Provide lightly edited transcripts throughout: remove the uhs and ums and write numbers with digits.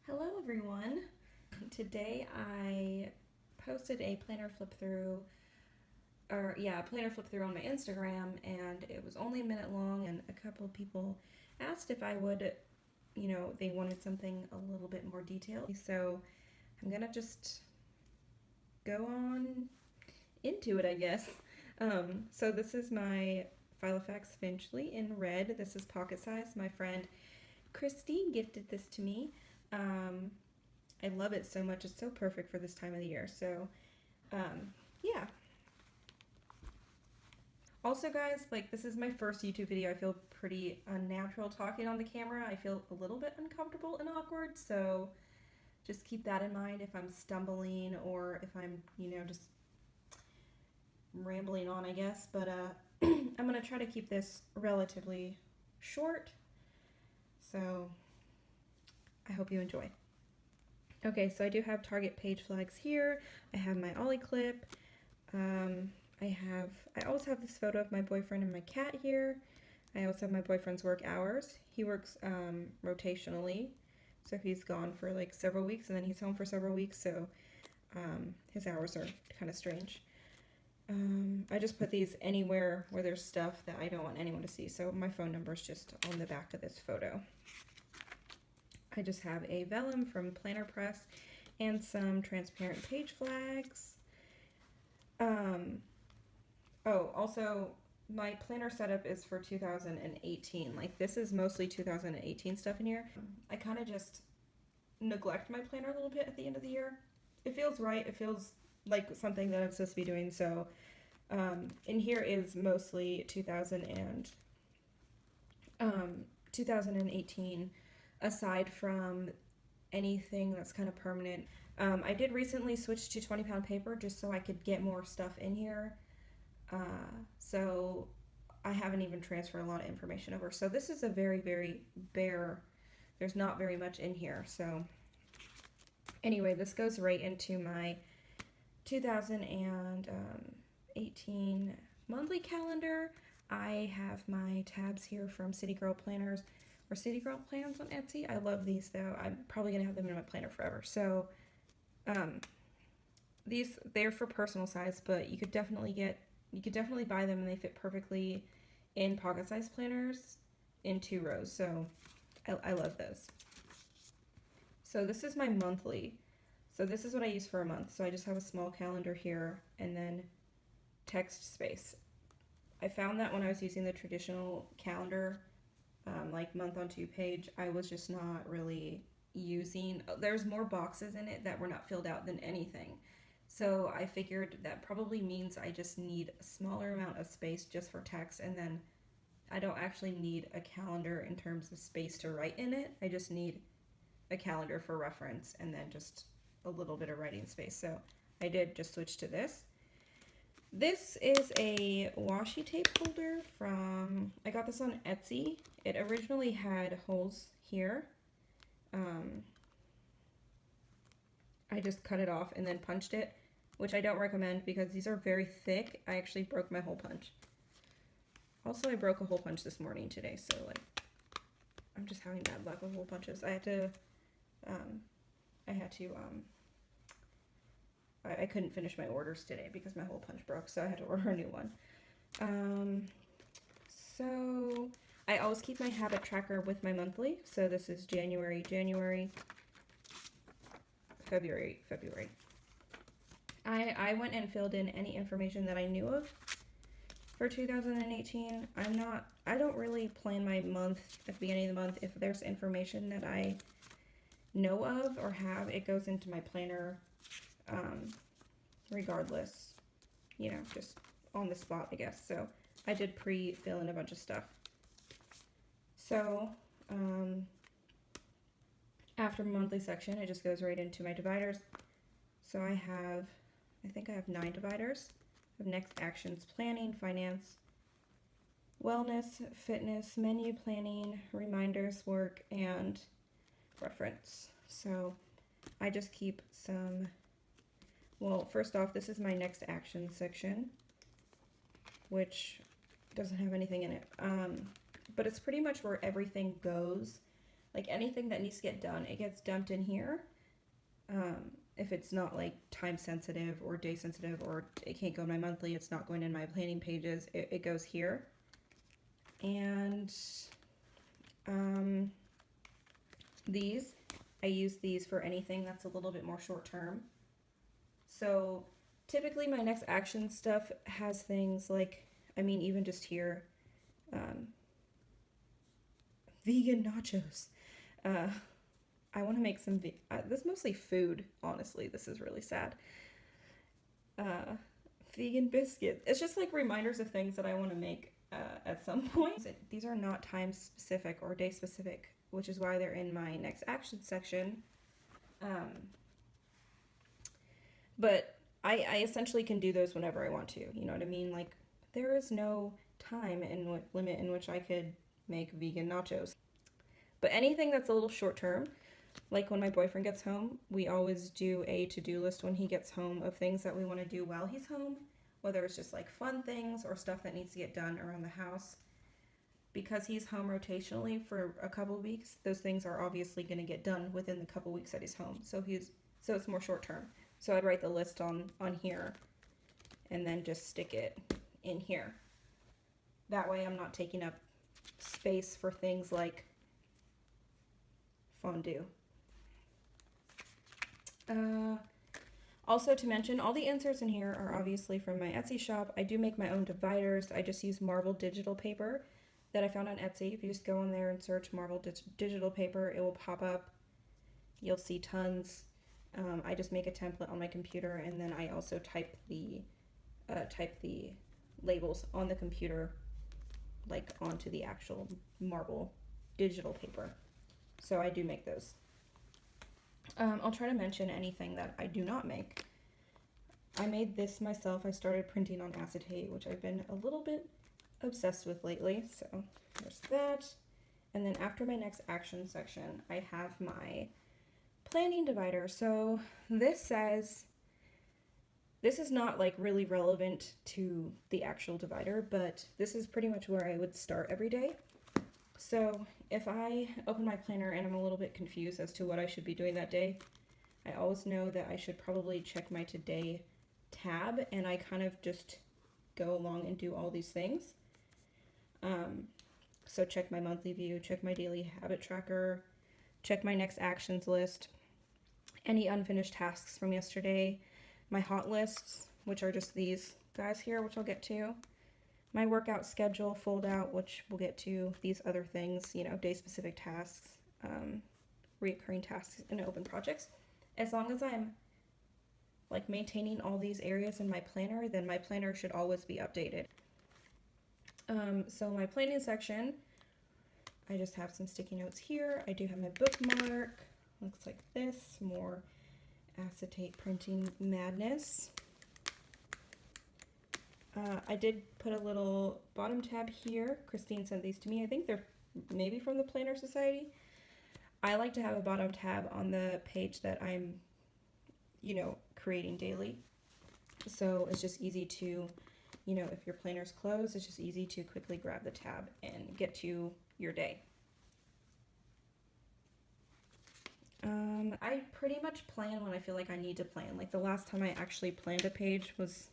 Hello everyone. Today I posted a planner flip through on my Instagram, and it was only a minute long, and a couple of people asked if I would, they wanted something a little bit more detailed. So I'm gonna just go on into it, I guess. So this is my Filofax Finchley in red. This is pocket size. My friend Christy gifted this to me. I love it so much. It's so perfect for this time of the year. So, yeah. Also, guys, like, this is my first YouTube video. I feel pretty unnatural talking on the camera. I feel a little bit uncomfortable and awkward. So, just keep that in mind if I'm stumbling or if I'm, just rambling on, I guess. But, I'm going to try to keep this relatively short. So, I hope you enjoy. Okay, so I do have Target page flags here. I have my Ollie clip. I always have this photo of my boyfriend and my cat here. I also have my boyfriend's work hours. He works rotationally, so he's gone for like several weeks and then he's home for several weeks, so his hours are kind of strange. I just put these anywhere where there's stuff that I don't want anyone to see, so my phone number is just on the back of this photo. I just have a vellum from Planner Press and some transparent page flags. Also, my planner setup is for 2018. Like, this is mostly 2018 stuff in here. I kind of just neglect my planner a little bit at the end of the year. It feels right. It feels like something that I'm supposed to be doing. So, in here is mostly 2018. Aside from anything that's kind of permanent. I did recently switch to 20-pound paper just so I could get more stuff in here. So I haven't even transferred a lot of information over. So this is a very, very bare, there's not very much in here. So anyway, this goes right into my 2018 monthly calendar. I have my tabs here from CityGirl Planners. Or CityGirl Planners on Etsy. I love these though. I'm probably gonna have them in my planner forever. So they're for personal size, but you could definitely buy them and they fit perfectly in pocket size planners in 2 rows. So I love those. So this is my monthly. So this is what I use for a month. So I just have a small calendar here and then text space. I found that when I was using the traditional calendar, like month on 2 page, I was just not really using, there's more boxes in it that were not filled out than anything. So I figured that probably means I just need a smaller amount of space just for text, and then I don't actually need a calendar in terms of space to write in it. I just need a calendar for reference and then just a little bit of writing space. So I did just switch to this. This is a washi tape holder from, I got this on Etsy. It originally had holes here. I just cut it off and then punched it, which I don't recommend because these are very thick. I actually broke my hole punch. Also, I broke a hole punch this morning today, so like, I'm just having bad luck with hole punches. I couldn't finish my orders today because my hole punch broke, so I had to order a new one. So I always keep my habit tracker with my monthly. So this is January, February. I went and filled in any information that I knew of for 2018. I don't really plan my month at the beginning of the month. If there's information that I know of or have, it goes into my planner regardless, just on the spot, I guess. So I did pre-fill in a bunch of stuff. So after my monthly section, it just goes right into my dividers. So I think I have 9 dividers. I have next actions, planning, finance, wellness, fitness, menu planning, reminders, work, and reference. So I just keep some. Well, first off, this is my next action section, which doesn't have anything in it. But it's pretty much where everything goes Like anything that needs to get done, it gets dumped in here. If it's not like time sensitive or day sensitive, or it can't go in my monthly, it's not going in my planning pages, it goes here. And these, I use these for anything that's a little bit more short term. So typically my next action stuff has things like, I mean, even just here, vegan nachos. I want to make some, this is mostly food, honestly. This is really sad. Vegan biscuits. It's just like reminders of things that I want to make at some point. These are not time specific or day specific, which is why they're in my next action section. But I essentially can do those whenever I want to, you know what I mean? Like, there is no time limit in which I could make vegan nachos. But anything that's a little short term, like when my boyfriend gets home, we always do a to-do list when he gets home of things that we want to do while he's home, whether it's just like fun things or stuff that needs to get done around the house. Because he's home rotationally for a couple of weeks, those things are obviously going to get done within the couple weeks that he's home. So it's more short term. So I'd write the list on here and then just stick it in here. That way I'm not taking up space for things like fondue. Also to mention, all the inserts in here are obviously from my Etsy shop. I do make my own dividers. I just use marble digital paper that I found on Etsy. If you just go on there and search marble digital paper, it will pop up. You'll see tons. I just make a template on my computer, and then I also type the labels on the computer, like onto the actual marble digital paper. So I do make those. I'll try to mention anything that I do not make. I made this myself. I started printing on acetate, which I've been a little bit obsessed with lately. So there's that. And then after my next action section, I have my planning divider. So this says, this is not like really relevant to the actual divider, but this is pretty much where I would start every day. So if I open my planner and I'm a little bit confused as to what I should be doing that day, I always know that I should probably check my today tab, and I kind of just go along and do all these things. So check my monthly view, check my daily habit tracker, check my next actions list, any unfinished tasks from yesterday, my hot lists, which are just these guys here, which I'll get to, my workout schedule fold out, which we'll get to, these other things, you know, day specific tasks, reoccurring tasks, and open projects. As long as I'm like maintaining all these areas in my planner, then my planner should always be updated. So my planning section, I just have some sticky notes here. I do have my bookmark, looks like this, more acetate printing madness. I did put a little bottom tab here. Christine sent these to me. I think they're maybe from the Planner Society. I like to have a bottom tab on the page that I'm, you know, creating daily. So it's just easy to, you know, if your planner's closed, it's just easy to quickly grab the tab and get to your day. I pretty much plan when I feel like I need to plan. Like the last time I actually planned a page was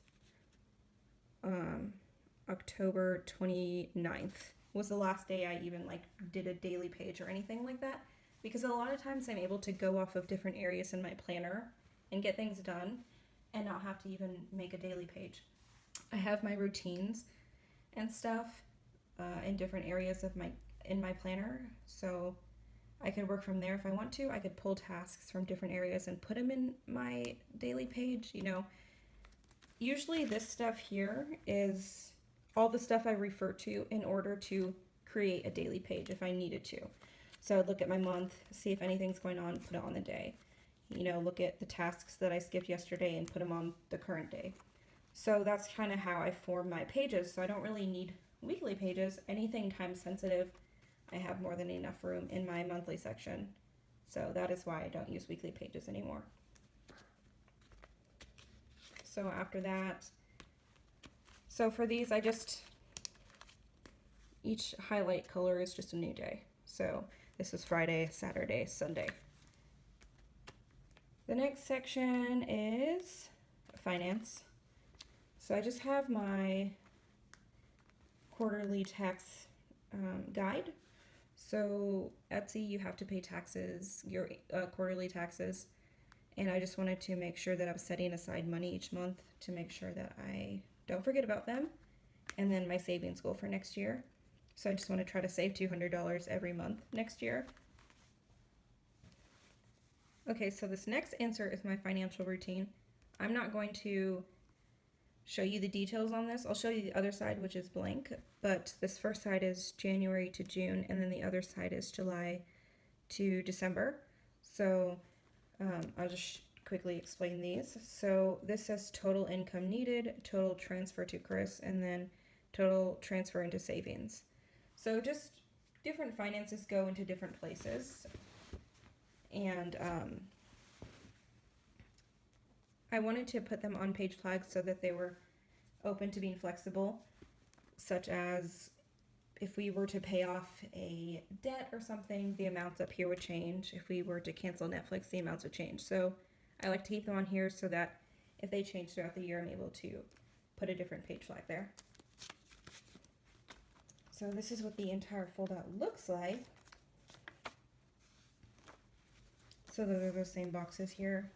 October 29th was the last day I even like did a daily page or anything like that, because a lot of times I'm able to go off of different areas in my planner and get things done and not have to even make a daily page. I have my routines and stuff in different areas of in my planner, so I could work from there if I want to. I could pull tasks from different areas and put them in my daily page, you know. Usually this stuff here is all the stuff I refer to in order to create a daily page if I needed to. So I'd look at my month, see if anything's going on, put it on the day. You know, look at the tasks that I skipped yesterday and put them on the current day. So that's kind of how I form my pages. So I don't really need weekly pages. Anything time sensitive, I have more than enough room in my monthly section. So that is why I don't use weekly pages anymore. So after that, so for these, each highlight color is just a new day. So This is Friday, Saturday, Sunday. The next section is finance. So I just have my quarterly tax guide. So Etsy, you have to pay taxes, your quarterly taxes. And I just wanted to make sure that I was setting aside money each month to make sure that I don't forget about them. And then my savings goal for next year. So I just want to try to save $200 every month next year. Okay, so this next insert is my financial routine. I'm not going to show you the details on this. I'll show you the other side, which is blank, but this first side is January to June, and then the other side is July to December. So I'll just quickly explain these. So this says total income needed, total transfer to Chris, and then total transfer into savings. So just different finances go into different places. And I wanted to put them on page flags so that they were open to being flexible, such as if we were to pay off a debt or something, the amounts up here would change. If we were to cancel Netflix, the amounts would change. So I like to keep them on here so that if they change throughout the year, I'm able to put a different page flag there. So this is what the entire fold-out looks like. So those are the same boxes here.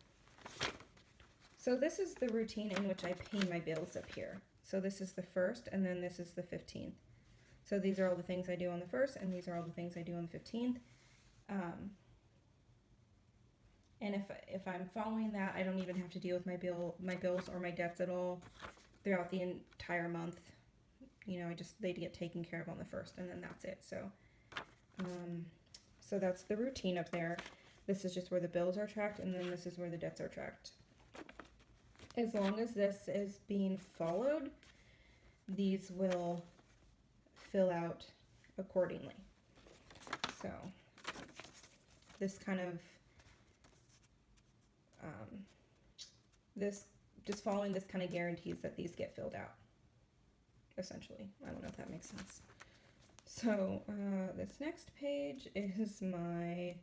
So this is the routine in which I pay my bills up here. So this is the 1st, and then this is the 15th. So these are all the things I do on the 1st, and these are all the things I do on the 15th. And if I'm following that, I don't even have to deal with my bills or my debts at all throughout the entire month. You know, they get taken care of on the 1st, and then that's it. So, so that's the routine up there. This is just where the bills are tracked, and then this is where the debts are tracked. As long as this is being followed, these will fill out accordingly. So this kind of, just following this kind of guarantees that these get filled out, essentially. I don't know if that makes sense. So this next page is my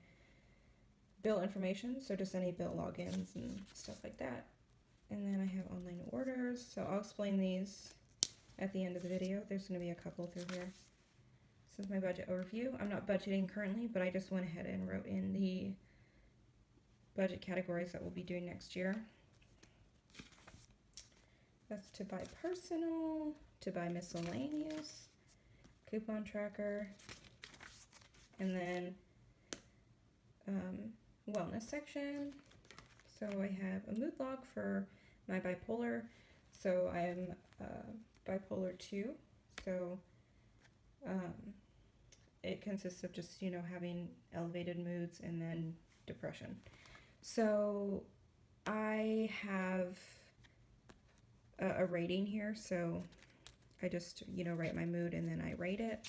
bill information, so just any bill logins and stuff like that. And then I have online orders, so I'll explain these at the end of the video. There's going to be a couple through here. This is my budget overview. I'm not budgeting currently, but I just went ahead and wrote in the budget categories that we'll be doing next year. That's to buy personal, to buy miscellaneous, coupon tracker, and then wellness section. So I have a mood log for my bipolar. So I am bipolar 2. So it consists of just, you know, having elevated moods and then depression. So I have a rating here. So I just, you know, write my mood and then I rate it.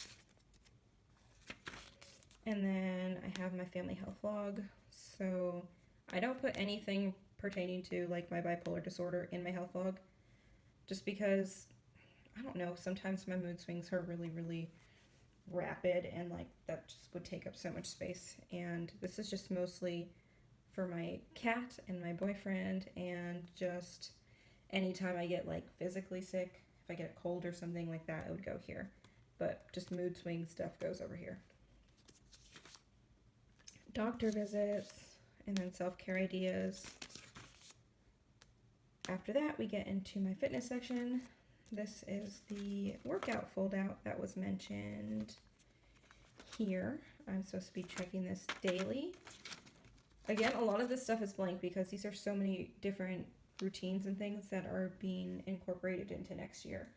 And then I have my family health log. So I don't put anything pertaining to like my bipolar disorder in my health log, just because, I don't know, sometimes my mood swings are really, really rapid, and like that just would take up so much space. And this is just mostly for my cat and my boyfriend, and just anytime I get like physically sick, if I get a cold or something like that, it would go here. But just mood swing stuff goes over here. Doctor visits, and then self-care ideas. After that, we get into my fitness section. This is the workout fold-out that was mentioned here. I'm supposed to be checking this daily. Again, a lot of this stuff is blank because these are so many different routines and things that are being incorporated into next year.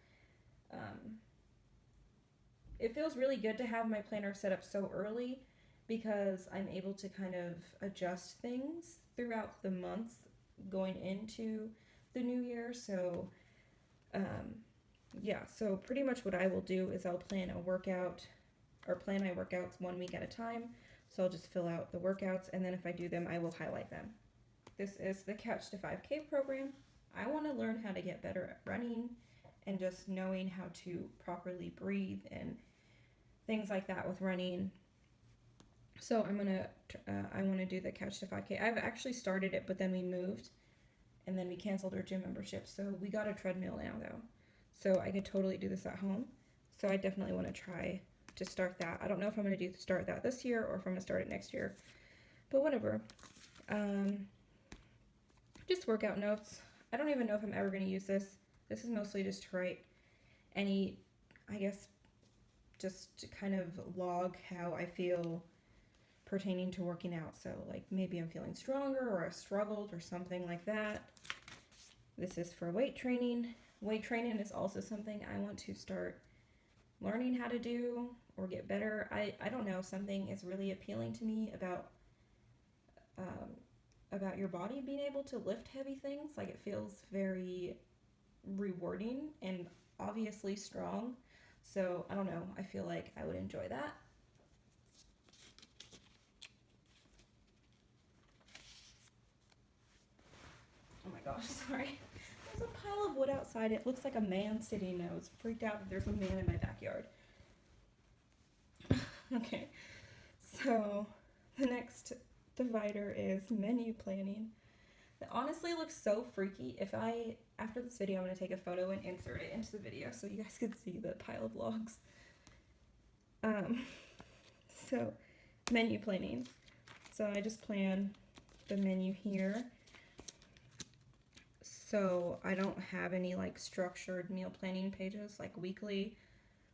It feels really good to have my planner set up so early, because I'm able to kind of adjust things throughout the months going into the new year. So yeah, so pretty much what I will do is I'll plan a workout, or plan my workouts 1 week at a time. So I'll just fill out the workouts, and then if I do them, I will highlight them. This is the Couch to 5K program. I want to learn how to get better at running and just knowing how to properly breathe and things like that with running. So I want to do the Couch to 5K. I've actually started it, but then we moved, and then we canceled our gym membership. So we got a treadmill now, though. So I could totally do this at home. So I definitely want to try to start that. I don't know if I'm going to start that this year or if I'm going to start it next year, but whatever. Just workout notes. I don't even know if I'm ever going to use this. This is mostly just to write any, I guess, just to kind of log how I feel pertaining to working out. So like maybe I'm feeling stronger or I've struggled or something like that. This is for weight training. Weight training is also something I want to start learning how to do or get better. I don't know, something is really appealing to me about your body being able to lift heavy things. Like it feels very rewarding and obviously strong. So I don't know, I feel like I would enjoy that. Oh my gosh, sorry. There's a pile of wood outside. It looks like a man sitting. I was freaked out that there's a man in my backyard. Okay, so the next divider is menu planning. It honestly looks so freaky. After this video, I'm going to take a photo and insert it into the video so you guys can see the pile of logs. So menu planning. So I just plan the menu here. So I don't have any like structured meal planning pages like weekly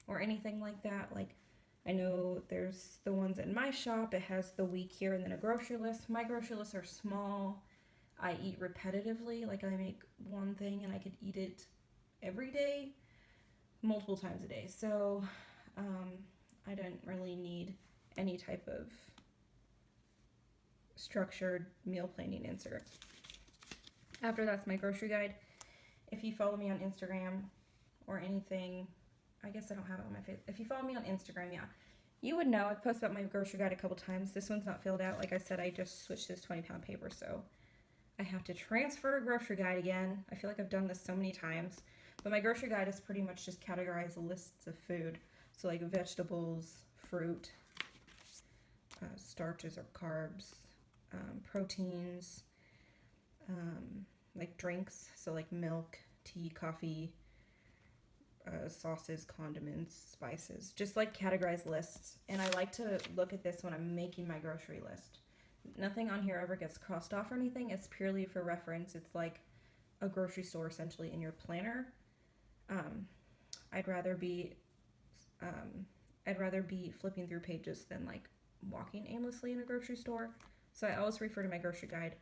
or anything like that. Like I know there's the ones in my shop. It has the week here and then a grocery list. My grocery lists are small. I eat repetitively. Like I make one thing and I could eat it every day, multiple times a day. So I didn't really need any type of structured meal planning insert. After that's my grocery guide. If you follow me on Instagram or anything, I guess I don't have it on my face. If you follow me on Instagram, yeah, you would know. I've posted about my grocery guide a couple times. This one's not filled out. Like I said, I just switched to this 20-pound paper, so I have to transfer to grocery guide again. I feel like I've done this so many times. But my grocery guide is pretty much just categorized lists of food. So like vegetables, fruit, starches or carbs, proteins, like drinks, so like milk, tea, coffee, sauces, condiments, spices, just like categorized lists. And I like to look at this when I'm making my grocery list. Nothing on here ever gets crossed off or anything. It's purely for reference. It's like a grocery store essentially in your planner. I'd rather be flipping through pages than like walking aimlessly in a grocery store. So I always refer to my grocery guide.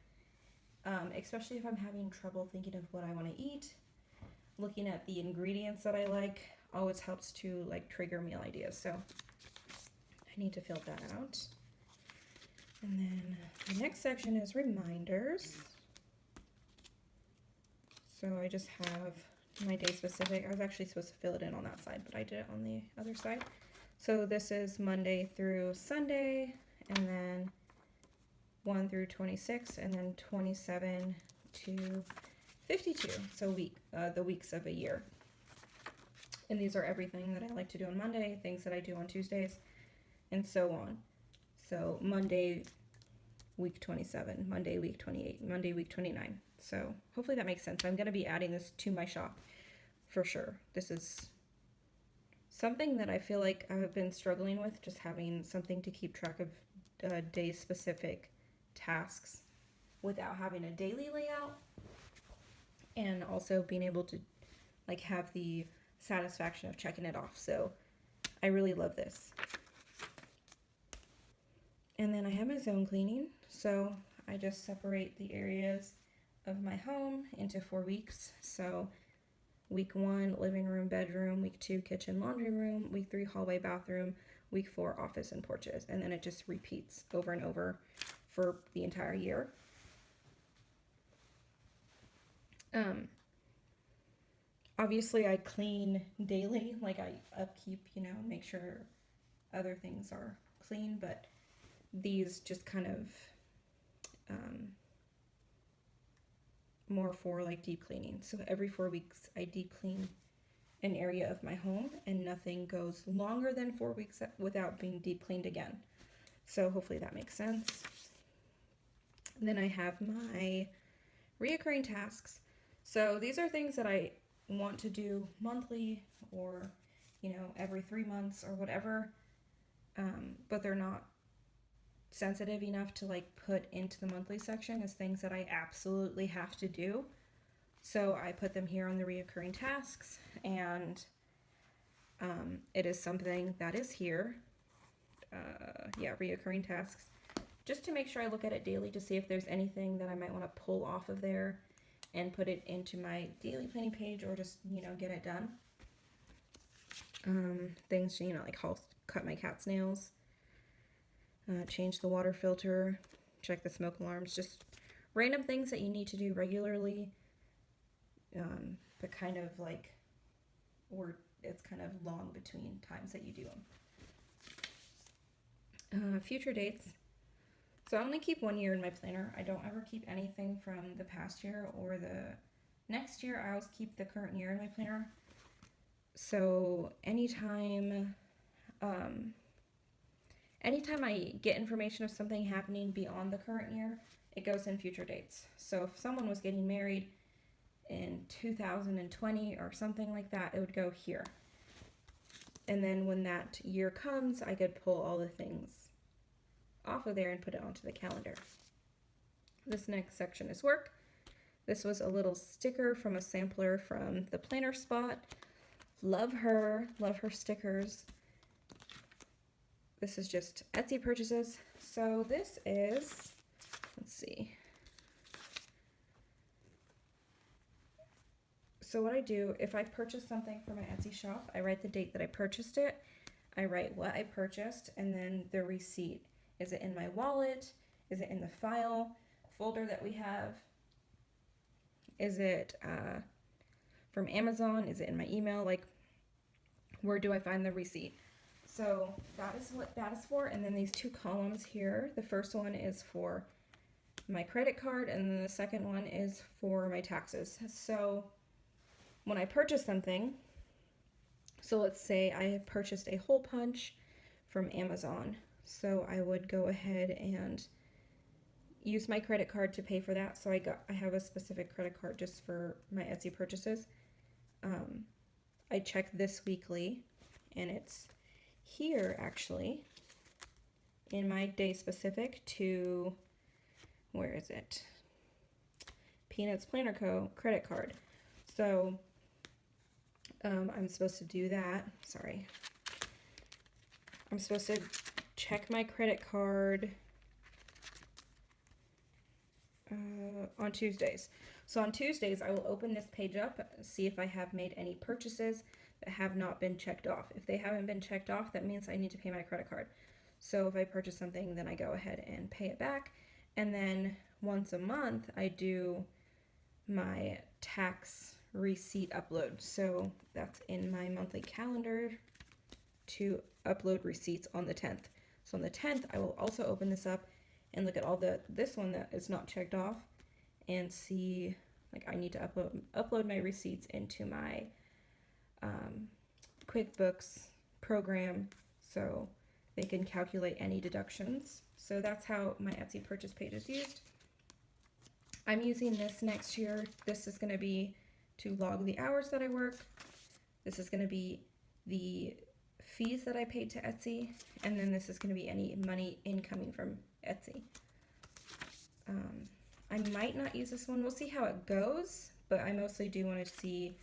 Especially if I'm having trouble thinking of what I want to eat, looking at the ingredients that I like always helps to like trigger meal ideas. So I need to fill that out. And then the next section is reminders. So I just have my day specific. I was actually supposed to fill it in on that side, but I did it on the other side. So this is Monday through Sunday, and then 1 through 26, and then 27 to 52, so the weeks of a year. And these are everything that I like to do on Monday, things that I do on Tuesdays, and so on. So Monday, week 27, Monday, week 28, Monday, week 29. So hopefully that makes sense. I'm going to be adding this to my shop for sure. This is something that I feel like I've been struggling with, just having something to keep track of day-specific tasks without having a daily layout, and also being able to like have the satisfaction of checking it off. So I really love this. And then I have my zone cleaning. So I just separate the areas of my home into 4 weeks. So week 1, living room, bedroom. Week 2, kitchen, laundry room. Week 3, hallway, bathroom. Week 4, office and porches. And then it just repeats over and over for the entire year. Obviously I clean daily, like I upkeep, make sure other things are clean, but these just kind of more for like deep cleaning. So every 4 weeks I deep clean an area of my home, and nothing goes longer than 4 weeks without being deep cleaned again. So hopefully that makes sense. Then I have my reoccurring tasks. So these are things that I want to do monthly or, you know, every 3 months or whatever, but they're not sensitive enough to like put into the monthly section as things that I absolutely have to do. So I put them here on the reoccurring tasks, and it is something that is here. Yeah, reoccurring tasks, just to make sure I look at it daily to see if there's anything that I might want to pull off of there and put it into my daily planning page, or just, you know, get it done. Things, you know, like cut my cat's nails, change the water filter, check the smoke alarms, just random things that you need to do regularly, but kind of like, or it's kind of long between times that you do them. Future dates. So I only keep 1 year in my planner. I don't ever keep anything from the past year or the next year. I always keep the current year in my planner. So anytime I get information of something happening beyond the current year, it goes in future dates. So if someone was getting married in 2020 or something like that, it would go here. And then when that year comes, I could pull all the things off of there and put it onto the calendar. This next section is work. This was a little sticker from a sampler from the Planner Spot. Love her stickers. This is just Etsy purchases. So this is, let's see. So what I do, if I purchase something from my Etsy shop, I write the date that I purchased it, I write what I purchased, and then the receipt. Is it in my wallet? Is it in the file folder that we have? Is it from Amazon? Is it in my email? Like, where do I find the receipt? So that is what that is for. And then these two columns here, the first one is for my credit card, and then the second one is for my taxes. So when I purchase something, so let's say I have purchased a hole punch from Amazon. So I would go ahead and use my credit card to pay for that. So I have a specific credit card just for my Etsy purchases. I check this weekly, and it's here actually in my day specific to, where is it? Peanuts Planner Co. credit card. So I'm supposed to do that. Sorry. I'm supposed to check my credit card on Tuesdays. So on Tuesdays, I will open this page up, see if I have made any purchases that have not been checked off. If they haven't been checked off, that means I need to pay my credit card. So if I purchase something, then I go ahead and pay it back. And then once a month, I do my tax receipt upload. So that's in my monthly calendar to upload receipts on the 10th. So on the 10th, I will also open this up and look at all this one that is not checked off and see, like, I need to upload my receipts into my QuickBooks program so they can calculate any deductions. So that's how my Etsy purchase page is used. I'm using this next year. This is going to be to log the hours that I work. This is going to be the fees that I paid to Etsy, and then this is going to be any money incoming from Etsy. I might not use this one. We'll see how it goes, but I mostly do want to see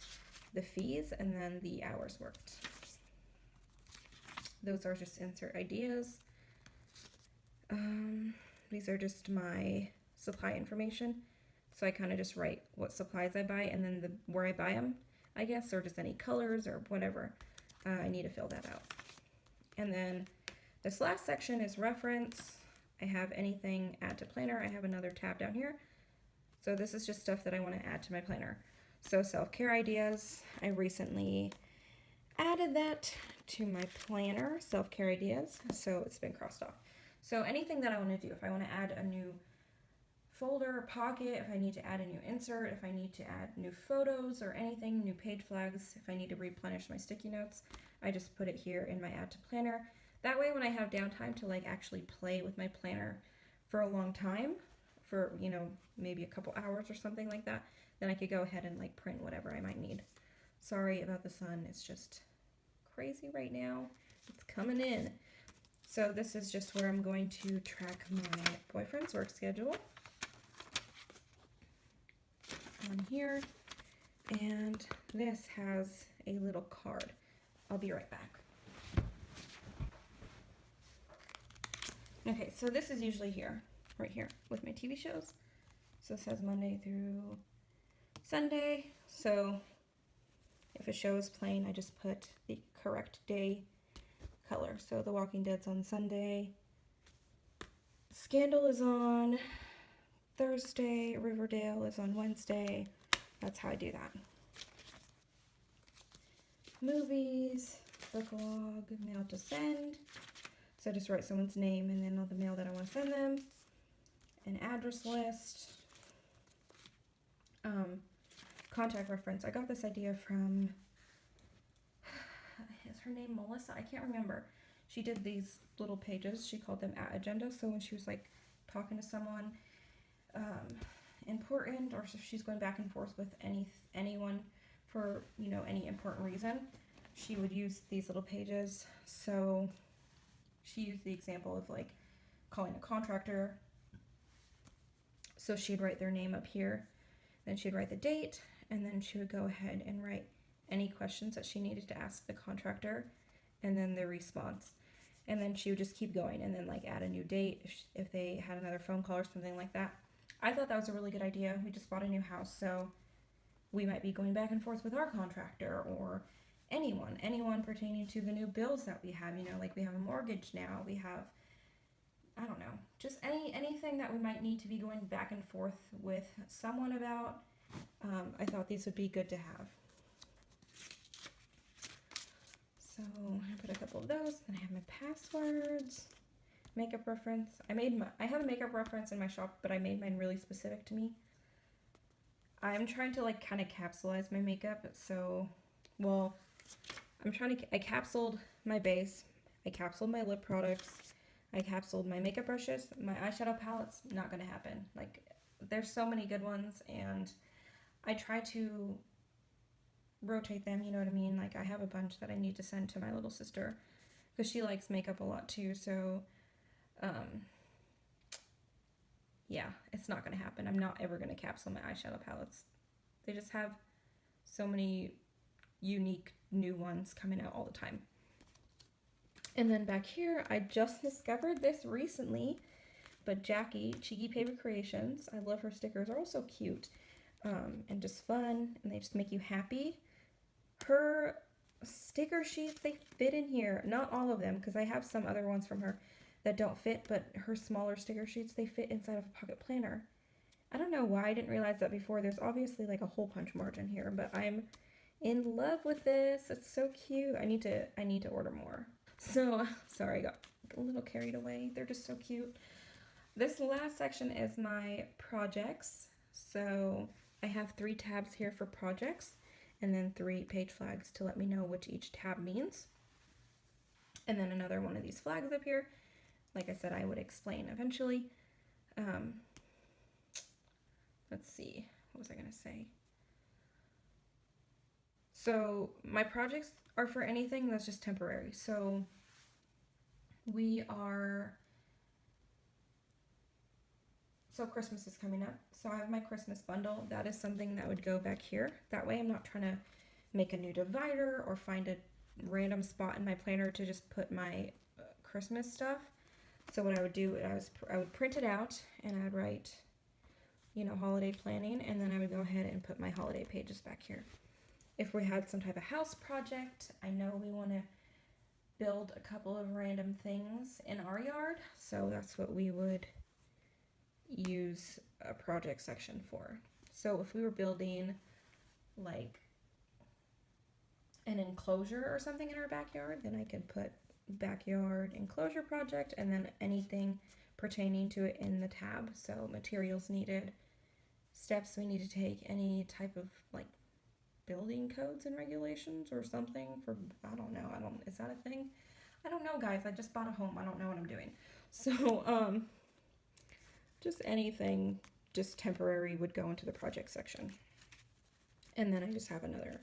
the fees and then the hours worked. Those are just insert ideas. These are just my supply information. So I kind of just write what supplies I buy and then where I buy them, I guess, or just any colors or whatever. I need to fill that out. And then this last section is reference. I have anything add to planner. I have another tab down here. So this is just stuff that I want to add to my planner. So self-care ideas. I recently added that to my planner, self-care ideas. So it's been crossed off. So anything that I want to do, if I want to add a new folder or pocket, if I need to add a new insert, if I need to add new photos or anything, new page flags, if I need to replenish my sticky notes, I just put it here in my add to planner. That way when I have downtime to like actually play with my planner for a long time, for, you know, maybe a couple hours or something like that, then I could go ahead and like print whatever I might need. Sorry about the sun, it's just crazy right now. It's coming in. So this is just where I'm going to track my boyfriend's work schedule on here. And this has a little card. I'll be right back. Okay, so this is usually here, right here, with my TV shows. So this has Monday through Sunday. So if a show is playing, I just put the correct day color. So The Walking Dead's on Sunday. Scandal is on Thursday. Riverdale is on Wednesday. That's how I do that. Movies, book log, mail to send. So just write someone's name and then all the mail that I want to send them. An address list. Contact reference. I got this idea from, is her name Melissa? I can't remember. She did these little pages. She called them @agenda. So when she was like talking to someone important, or if she's going back and forth with anyone for, you know, any important reason, she would use these little pages. So she used the example of like calling a contractor. So she'd write their name up here, then she'd write the date, and then she would go ahead and write any questions that she needed to ask the contractor, and then the response. And then she would just keep going and then like add a new date if they had another phone call or something like that. I thought that was a really good idea. We just bought a new house, so we might be going back and forth with our contractor or anyone pertaining to the new bills that we have. You know, like we have a mortgage now, we have, I don't know, just anything that we might need to be going back and forth with someone about. I thought these would be good to have. So I put a couple of those. Then I have my passwords, makeup reference. I have a makeup reference in my shop, but I made mine really specific to me. I'm trying to like kind of capsulize my makeup. So, well, I capsuled my base, I capsuled my lip products, I capsuled my makeup brushes, my eyeshadow palettes. Not gonna happen. Like, there's so many good ones, and I try to rotate them, you know what I mean? Like, I have a bunch that I need to send to my little sister because she likes makeup a lot too. So, yeah, it's not gonna happen. I'm not ever gonna capsule my eyeshadow palettes. They just have so many unique new ones coming out all the time. And then back here, I just discovered this recently, but Jackie, Cheeky Paper Creations, I love her stickers. They're all so cute and just fun, and they just make you happy. Her sticker sheets, they fit in here. Not all of them, because I have some other ones from her that don't fit, but her smaller sticker sheets, they fit inside of a pocket planner. I don't know why I didn't realize that before. There's obviously like a hole punch margin here, but I'm in love with this. It's so cute. I need to order more. So, sorry, I got a little carried away. They're just so cute. This last section is my projects. So I have 3 tabs here for projects, and then 3 page flags to let me know what each tab means. And then another one of these flags up here. Like I said, I would explain eventually. Let's see, what was I gonna say? So my projects are for anything that's just temporary. So Christmas is coming up. So I have my Christmas bundle. That is something that would go back here. That way I'm not trying to make a new divider or find a random spot in my planner to just put my Christmas stuff. So what I would do is I would print it out and I would write, you know, holiday planning, and then I would go ahead and put my holiday pages back here. If we had some type of house project, I know we want to build a couple of random things in our yard, so that's what we would use a project section for. So if we were building like an enclosure or something in our backyard, then I could put backyard enclosure project and then anything pertaining to it in the tab. So materials needed, steps we need to take, any type of like building codes and regulations or something for, I don't know, is that a thing? I don't know, guys. I just bought a home. I don't know what I'm doing. So, just anything just temporary would go into the project section. And then I just have another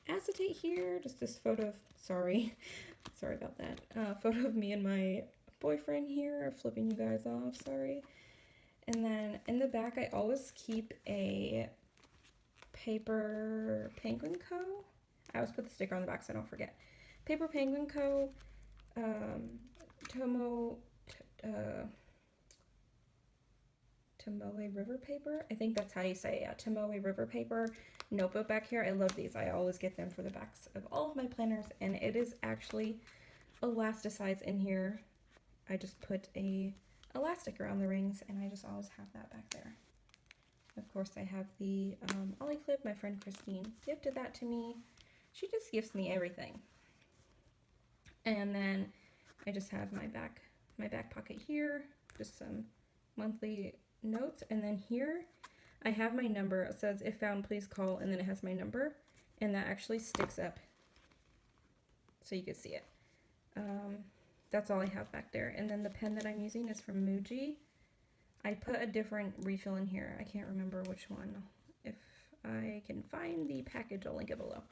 acetate here. Just this photo of, sorry about that. Photo of me and my boyfriend here, flipping you guys off, sorry. And then in the back, I always keep a Paper Penguin Co. I always put the sticker on the back so I don't forget. Paper Penguin Co. 𝗙𝗡𝗧𝗦 River paper. I think that's how you say it. Yeah, 𝗙𝗡𝗧𝗦 River paper notebook back here. I love these. I always get them for the backs of all of my planners, and it is actually elasticized in here. I just put a elastic around the rings, and I just always have that back there. Of course, I have the OliClip. My friend Christine gifted that to me. She just gifts me everything. And then I just have my back pocket here, just some monthly notes, and then here I have my number. It says, "If found, please call," and then it has my number, and that actually sticks up so you can see it. That's all I have back there. And then the pen that I'm using is from Muji. I put a different refill in here. I can't remember which one. If I can find the package, I'll link it below.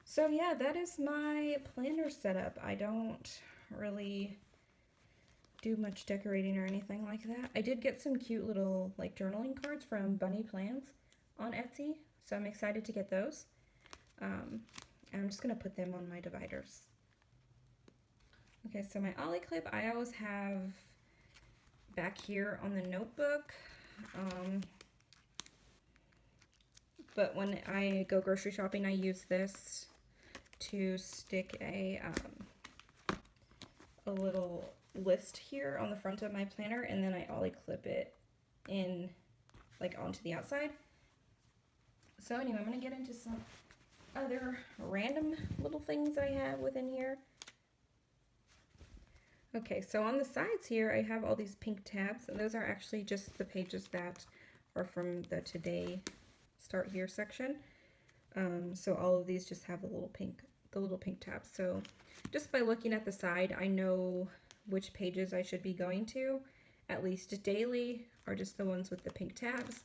So yeah, that is my planner setup. I don't really do much decorating or anything like that. I did get some cute little like journaling cards from Bunny Plans on Etsy, so I'm excited to get those. I'm just gonna put them on my dividers. Okay, so my OliClip I always have back here on the notebook, but when I go grocery shopping, I use this to stick a little list here on the front of my planner, and then I OliClip it in like onto the outside. So anyway, I'm gonna get into some other random little things I have within here. Okay, so on the sides here, I have all these pink tabs, and those are actually just the pages that are from the Today Start Here section. So all of these just have the little pink tabs. So just by looking at the side, I know which pages I should be going to, at least daily, are just the ones with the pink tabs.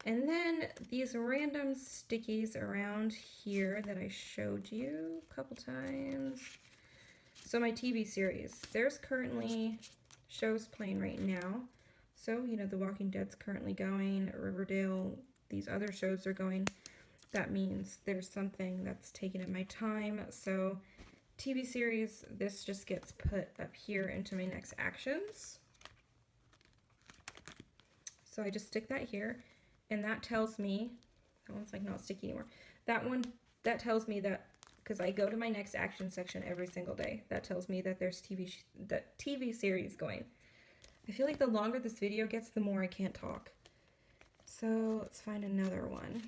And then these random stickies around here that I showed you a couple times. So my TV series, there's currently shows playing right now. So, you know, The Walking Dead's currently going, Riverdale, these other shows are going. That means there's something that's taking up my time. So TV series, this just gets put up here into my next actions. So I just stick that here, and that tells me, that one's like not sticky anymore. That tells me that, because I go to my next action section every single day, that tells me that there's TV series going. I feel like the longer this video gets, the more I can't talk. So let's find another one.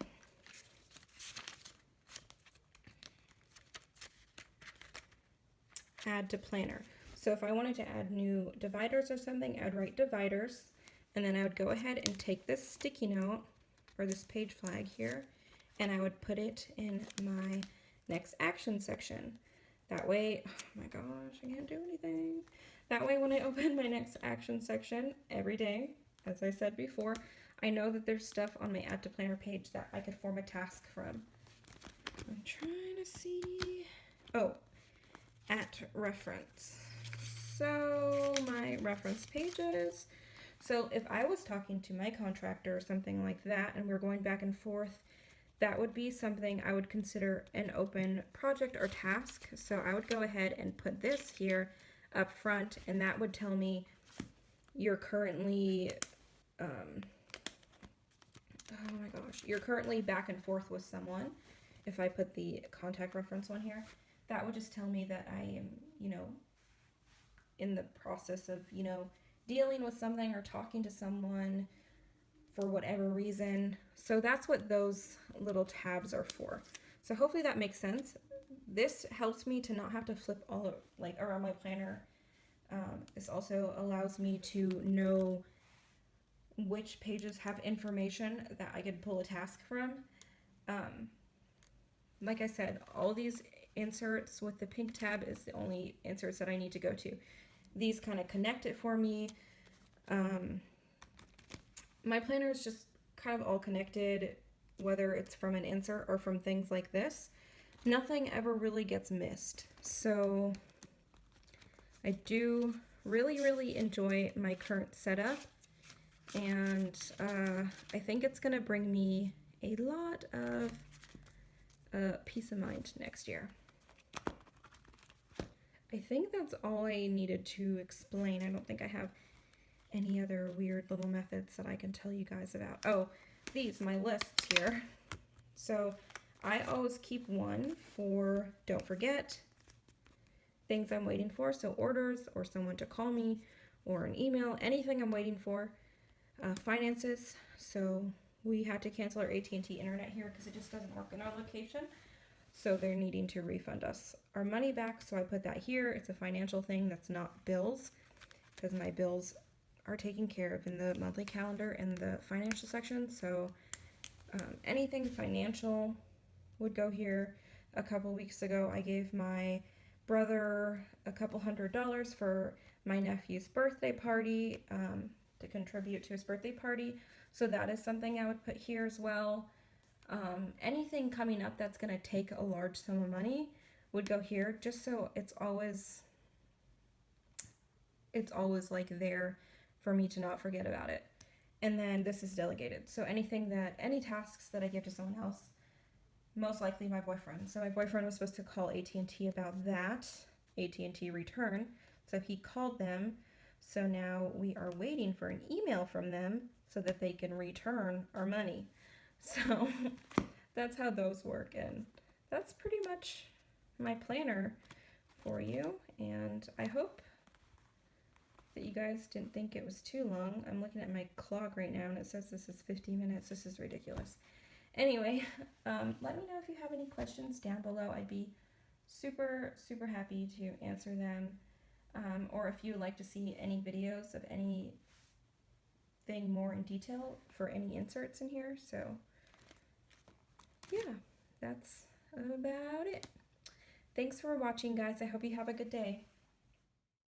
Add to planner. So if I wanted to add new dividers or something, I would write dividers, and then I would go ahead and take this sticky note or this page flag here, and I would put it in my next action section. That way, oh my gosh, I can't do anything. That way when I open my next action section every day, as I said before, I know that there's stuff on my Add to Planner page that I could form a task from. I'm trying to see. Oh, at reference. So my reference pages. So if I was talking to my contractor or something like that, and we're going back and forth, that would be something I would consider an open project or task. So I would go ahead and put this here up front, and that would tell me you're currently, oh my gosh, you're currently back and forth with someone. If I put the contact reference on here, that would just tell me that I am, you know, in the process of, you know, dealing with something or talking to someone for whatever reason. So that's what those little tabs are for. So hopefully that makes sense. This helps me to not have to flip all like around my planner. This also allows me to know which pages have information that I could pull a task from. Like I said, all these inserts with the pink tab is the only inserts that I need to go to. These kind of connect it for me. My planner is just kind of all connected, whether it's from an insert or from things like this. Nothing ever really gets missed. So I do really enjoy my current setup, and I think it's gonna bring me a lot of peace of mind next year. I think that's all I needed to explain. I don't think I have any other weird little methods that I can tell you guys about. Oh, these, my lists here. So I always keep one for don't forget, things I'm waiting for, so orders or someone to call me or an email, anything I'm waiting for. Finances, so we had to cancel our AT&T internet here because it just doesn't work in our location. So they're needing to refund us our money back, so I put that here. It's a financial thing that's not bills, because my bills are taken care of in the monthly calendar in the financial section. So anything financial would go here. A couple weeks ago, I gave my brother a couple $100 for my nephew's birthday party, to contribute to his birthday party. So that is something I would put here as well. Anything coming up that's going to take a large sum of money would go here, just so it's always like there for me to not forget about it. And then this is delegated. So any tasks that I give to someone else, most likely my boyfriend. So my boyfriend was supposed to call AT&T about that, AT&T return. So he called them. So now we are waiting for an email from them so that they can return our money. So that's how those work, and that's pretty much my planner for you. And I hope that you guys didn't think it was too long. I'm looking at my clock right now and it says this is 50 minutes. This is ridiculous. Anyway, let me know if you have any questions down below. I'd be super happy to answer them. Or if you would like to see any videos of anything more in detail for any inserts in here. So yeah, that's about it. Thanks for watching, guys. I hope you have a good day.